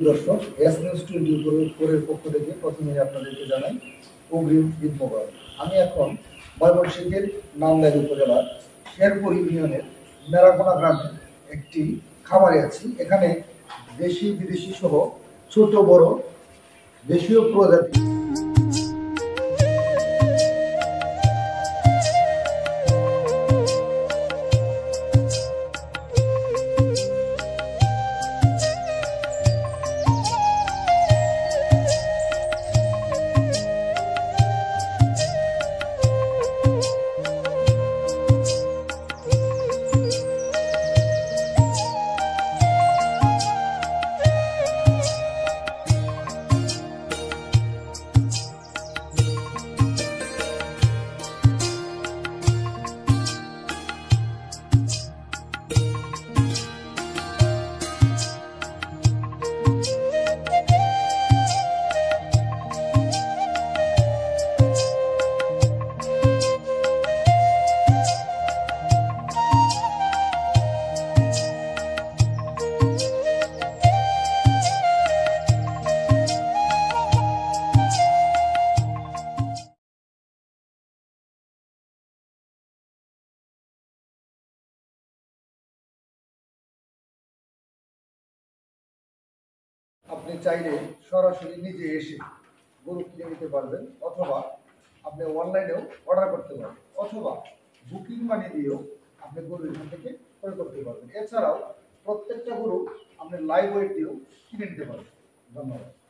দর্শক, S news 24 পক্ষ থেকে প্রথমেই আপনাদেরকে জানাই অগ্রিম ঈদ মোবারক। আমি এখন ময়মনসিংহের নান্দাইল উপজেলার শেরপুর ইউনিয়নের মেরাকোনা গ্রামে একটি খামারে আছি। এখানে দেশি বিদেশি সহ ছোট বড় দেশীয় প্রজাতি আপনি চাইলে সরাসরি নিজে এসে গরু কিনে নিতে পারবেন, অথবা আপনি অনলাইনেও অর্ডার করতে পারবেন, অথবা বুকিং মানি দিয়েও আপনি গরু এখান থেকে ক্রয় করতে পারবেন। এছাড়াও প্রত্যেকটা গরু আপনি লাইভ ওয়েট দিয়েও কিনে নিতে পারবেন। ধন্যবাদ।